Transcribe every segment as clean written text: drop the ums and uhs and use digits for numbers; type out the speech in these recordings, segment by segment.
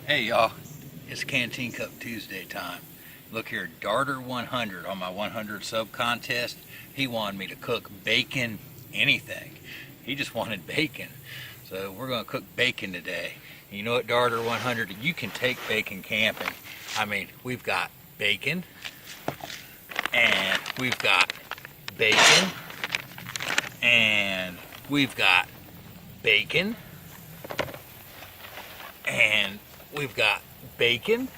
Hey y'all, it's Canteen Cup Tuesday time. Look here, Darter 100 on my 100 sub contest. He wanted me to cook bacon, anything. He just wanted bacon. So we're gonna cook bacon today. And you know what, Darter 100, you can take bacon camping. I mean, we've got bacon, and we've got bacon, and we've got bacon, and we've got bacon.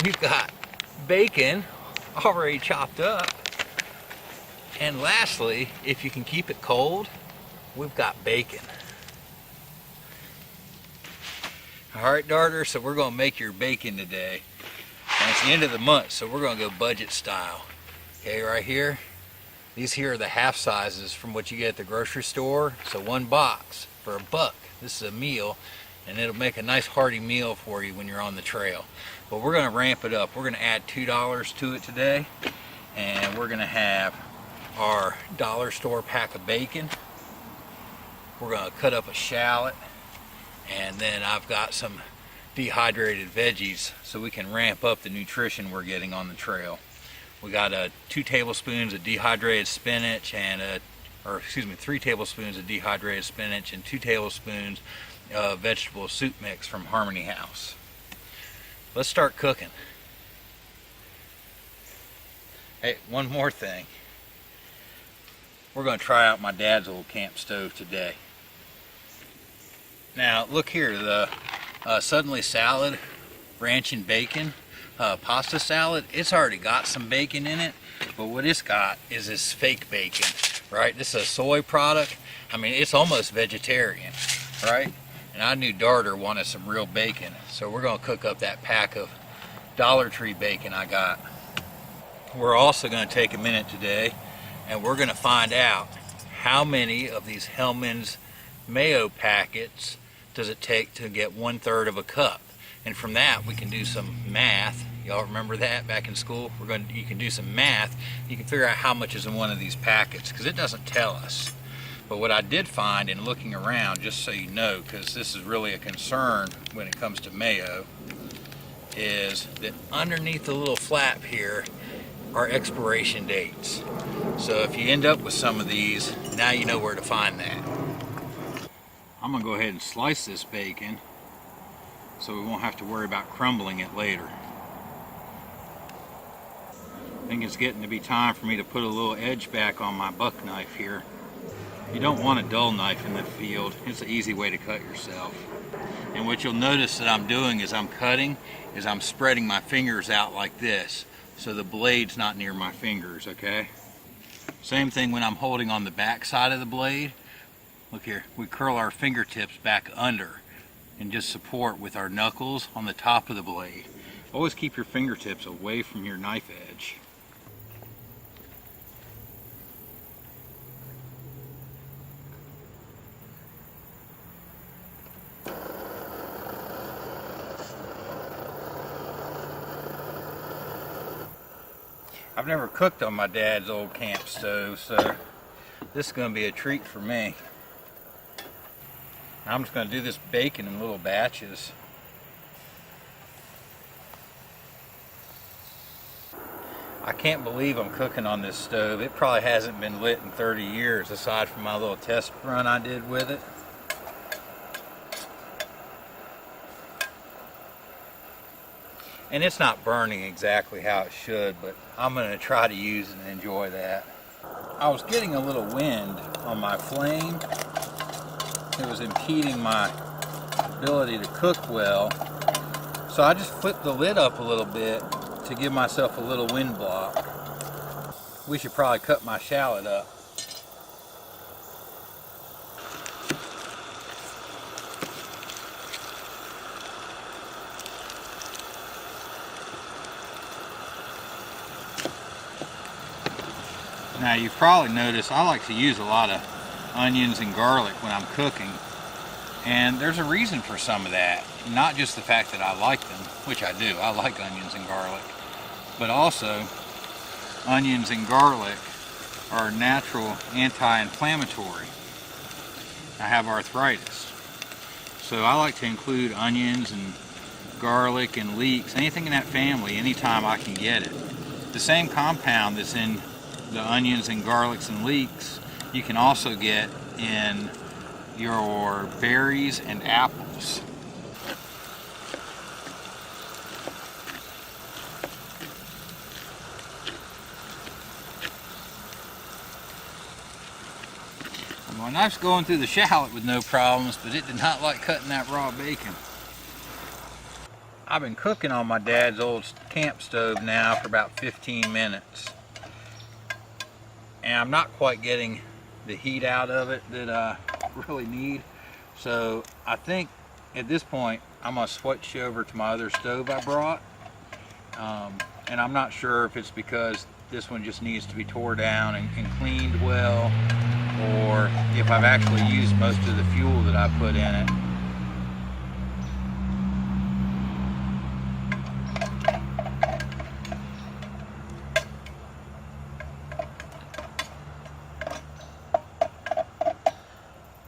We've got bacon already chopped up. And lastly, if you can keep it cold, we've got bacon. Alright, Darter, so we're going to make your bacon today. And it's the end of the month, so we're going to go budget style. Okay, right here. These here are the half sizes from what you get at the grocery store. So one box for $1. This is a meal, and it'll make a nice hearty meal for you when you're on the trail. But we're going to ramp it up. We're going to add $2 to it today, and we're going to have our dollar store pack of bacon. We're going to cut up a shallot, and then I've got some dehydrated veggies so we can ramp up the nutrition we're getting on the trail. We got 2 tablespoons of dehydrated spinach and 3 tablespoons of dehydrated spinach and 2 tablespoons of vegetable soup mix from Harmony House. Let's start cooking. Hey, one more thing. We're going to try out my dad's old camp stove today. Now, look here, the Suddenly Salad ranch and bacon pasta salad, it's already got some bacon in it, but what it's got is this fake bacon, right? This is a soy product. I mean, it's almost vegetarian, right? And I knew Darter wanted some real bacon, so we're going to cook up that pack of Dollar Tree bacon I got. We're also going to take a minute today, and we're going to find out how many of these Hellmann's mayo packets does it take to get 1/3 of a cup. And from that, we can do some math. Y'all remember that back in school? You can do some math. You can figure out how much is in one of these packets, because it doesn't tell us. But what I did find in looking around, just so you know, because this is really a concern when it comes to mayo, is that underneath the little flap here are expiration dates. So if you end up with some of these, now you know where to find that. I'm going to go ahead and slice this bacon so we won't have to worry about crumbling it later. I think it's getting to be time for me to put a little edge back on my buck knife here. You don't want a dull knife in the field. It's an easy way to cut yourself. And what you'll notice that I'm doing as I'm cutting is I'm spreading my fingers out like this, so the blade's not near my fingers, okay? Same thing when I'm holding on the back side of the blade. Look here, we curl our fingertips back under and just support with our knuckles on the top of the blade. Always keep your fingertips away from your knife edge. I've never cooked on my dad's old camp stove, so this is going to be a treat for me. I'm just going to do this bacon in little batches. I can't believe I'm cooking on this stove. It probably hasn't been lit in 30 years, aside from my little test run I did with it. And it's not burning exactly how it should, but I'm going to try to use it and enjoy that. I was getting a little wind on my flame. It was impeding my ability to cook well. So I just flipped the lid up a little bit to give myself a little wind block. We should probably cut my shallot up. Now you've probably noticed I like to use a lot of onions and garlic when I'm cooking, and there's a reason for some of that. Not just the fact that I like them, which I do, I like onions and garlic, but also onions and garlic are natural anti-inflammatory. I have arthritis, So I like to include onions and garlic and leeks, anything in that family, anytime I can get it. The same compound that's in the onions and garlics and leeks, you can also get in your berries and apples. My knife's going through the shallot with no problems, but it did not like cutting that raw bacon. I've been cooking on my dad's old camp stove now for about 15 minutes. And I'm not quite getting the heat out of it that I really need. So I think at this point I'm going to switch over to my other stove I brought. And I'm not sure if it's because this one just needs to be tore down and cleaned well, or if I've actually used most of the fuel that I put in it.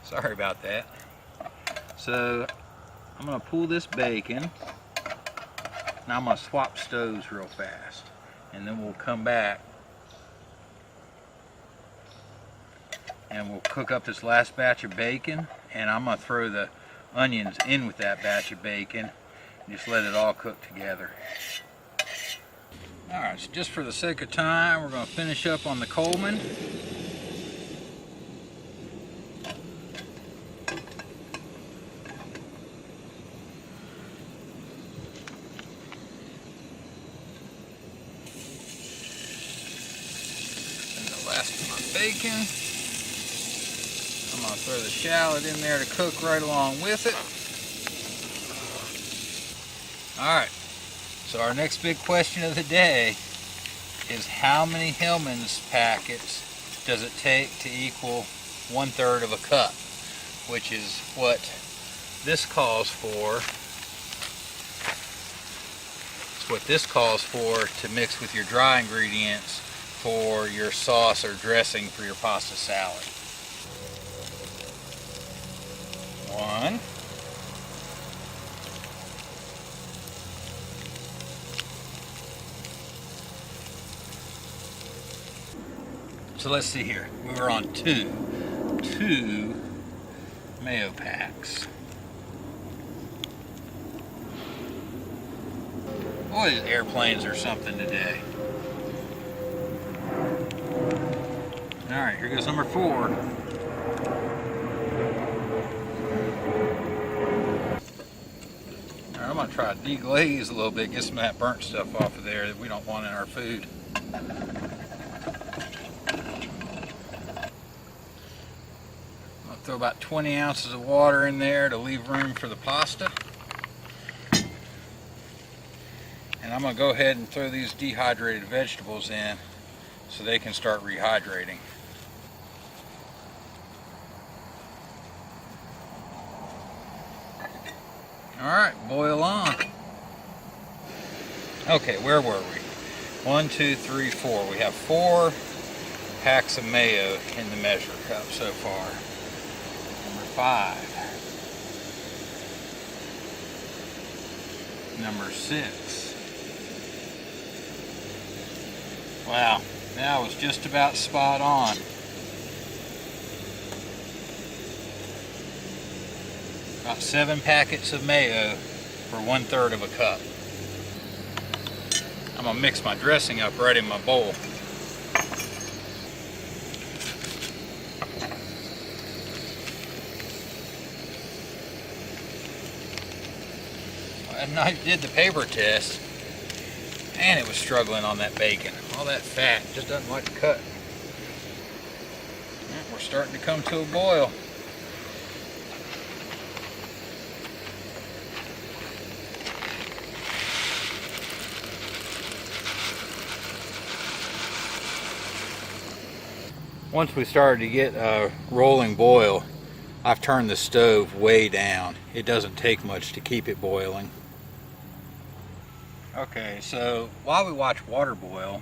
Sorry about that. So I'm going to pull this bacon. Now I'm going to swap stoves real fast, and then we'll come back and we'll cook up this last batch of bacon, and I'm going to throw the onions in with that batch of bacon and just let it all cook together. Alright, so just for the sake of time, we're going to finish up on the Coleman. And the last of my bacon. I'm going to throw the shallot in there to cook right along with it. Alright, so our next big question of the day is how many Hellmann's packets does it take to equal 1/3 of a cup, which is what this calls for. It's what this calls for to mix with your dry ingredients for your sauce or dressing for your pasta salad. 1. So let's see here. We were on two mayo packs. Boy, these airplanes are something today. Alright, here goes number 4. I'm going to try to deglaze a little bit, get some of that burnt stuff off of there that we don't want in our food. I'll throw about 20 ounces of water in there to leave room for the pasta. And I'm going to go ahead and throw these dehydrated vegetables in so they can start rehydrating. Alright, boil on. Okay, where were we? 1, 2, 3, 4. We have 4 packs of mayo in the measure cup so far. Number 5. Number 6. Wow, that was just about spot on. About 7 packets of mayo for 1/3 of a cup. I'm going to mix my dressing up right in my bowl. And I did the paper test, and it was struggling on that bacon. All that fat just doesn't like to cut. We're starting to come to a boil. Once we started to get a rolling boil, I've turned the stove way down. It doesn't take much to keep it boiling. Okay, so while we watch water boil,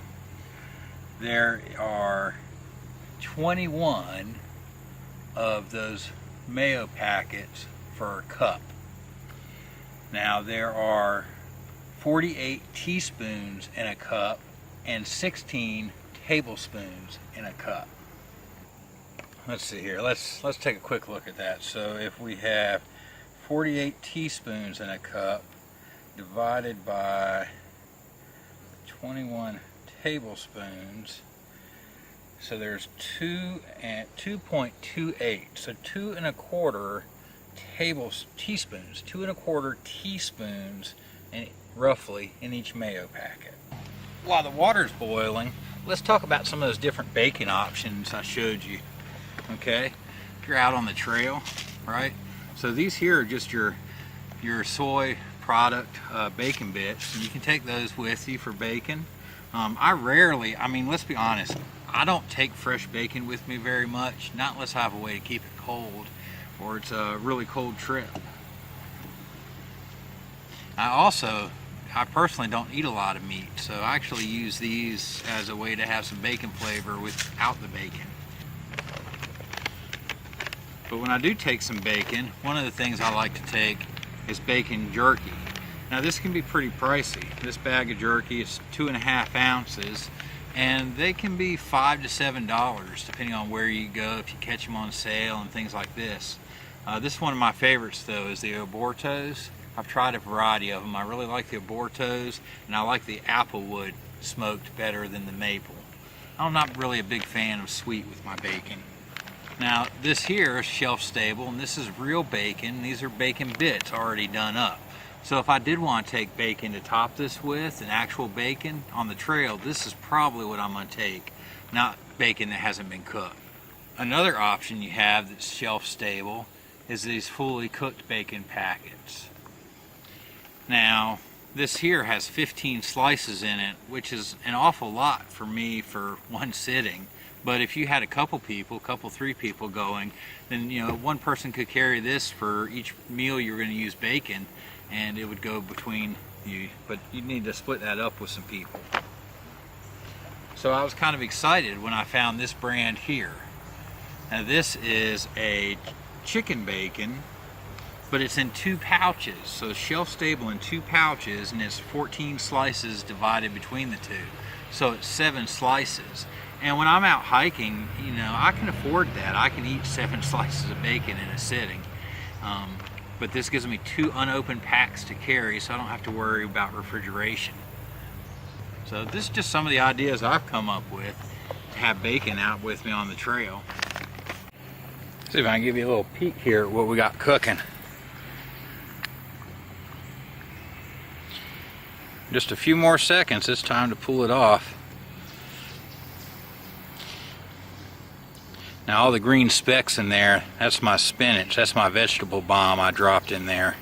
there are 21 of those mayo packets for a cup. Now there are 48 teaspoons in a cup and 16 tablespoons in a cup. Let's see here, let's take a quick look at that. So if we have 48 teaspoons in a cup divided by 21 tablespoons, so there's 2.28, so 2 1/4 teaspoons, 2 1/4 teaspoons roughly in each mayo packet. While the water's boiling, let's talk about some of those different baking options I showed you. Okay, if you're out on the trail, right? So these here are just your soy product bacon bits, and you can take those with you for bacon. I mean, let's be honest, I don't take fresh bacon with me very much, not unless I have a way to keep it cold or it's a really cold trip. I personally don't eat a lot of meat, so I actually use these as a way to have some bacon flavor without the bacon. But when I do take some bacon, one of the things I like to take is bacon jerky. Now this can be pretty pricey. This bag of jerky is 2.5 ounces, and they can be $5 to $7 depending on where you go, if you catch them on sale and things like this. This is one of my favorites though, is the Obortos. I've tried a variety of them. I really like the Obortos, and I like the applewood smoked better than the maple. I'm not really a big fan of sweet with my bacon. Now this here is shelf stable, and this is real bacon. These are bacon bits already done up. So if I did want to take bacon to top this with, an actual bacon on the trail, this is probably what I'm going to take, not bacon that hasn't been cooked. Another option you have that's shelf stable is these fully cooked bacon packets. Now this here has 15 slices in it, which is an awful lot for me for one sitting. But if you had a couple 3 people going, then one person could carry this for each meal you're going to use bacon, and it would go between you, but you need to split that up with some people. So I was kind of excited when I found this brand here. Now this is a chicken bacon, but it's in 2 pouches, so it's shelf stable in 2 pouches, and it's 14 slices divided between the 2, so it's 7 slices. And when I'm out hiking, I can afford that. I can eat 7 slices of bacon in a sitting. But this gives me 2 unopened packs to carry, so I don't have to worry about refrigeration. So this is just some of the ideas I've come up with to have bacon out with me on the trail. See if I can give you a little peek here at what we got cooking. Just a few more seconds, it's time to pull it off. Now all the green specks in there, that's my spinach, that's my vegetable bomb I dropped in there.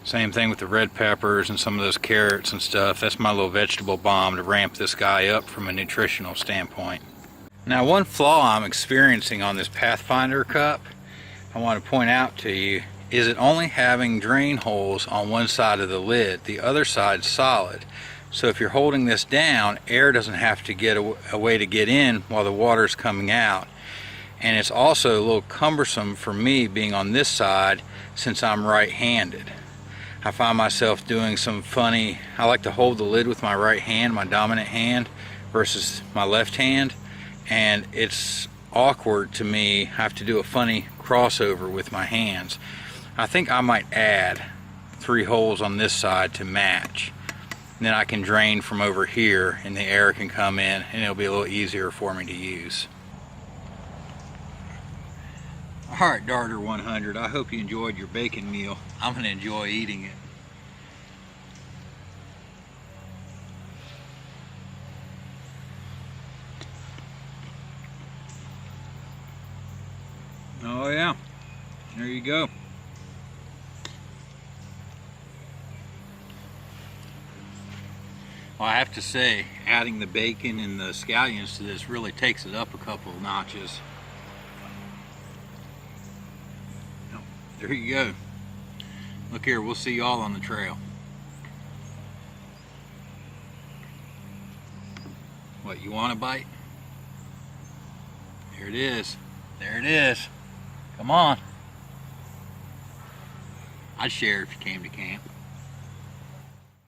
Same thing with the red peppers and some of those carrots and stuff. That's my little vegetable bomb to ramp this guy up from a nutritional standpoint. Now one flaw I'm experiencing on this Pathfinder cup, I want to point out to you, is it only having drain holes on one side of the lid. The other side's solid. So if you're holding this down, air doesn't have to get a way to get in while the water's coming out. And it's also a little cumbersome for me being on this side since I'm right-handed. I find myself doing some funny, I like to hold the lid with my right hand, my dominant hand, versus my left hand. And it's awkward to me. I have to do a funny crossover with my hands. I think I might add 3 holes on this side to match. And then I can drain from over here and the air can come in, and it'll be a little easier for me to use. Alright, Darter 100, I hope you enjoyed your bacon meal. I'm going to enjoy eating it. Oh yeah, there you go. Well, I have to say, adding the bacon and the scallions to this really takes it up a couple of notches. Oh, there you go. Look here, we'll see y'all on the trail. What, you want a bite? There it is. There it is. Come on. I'd share if you came to camp.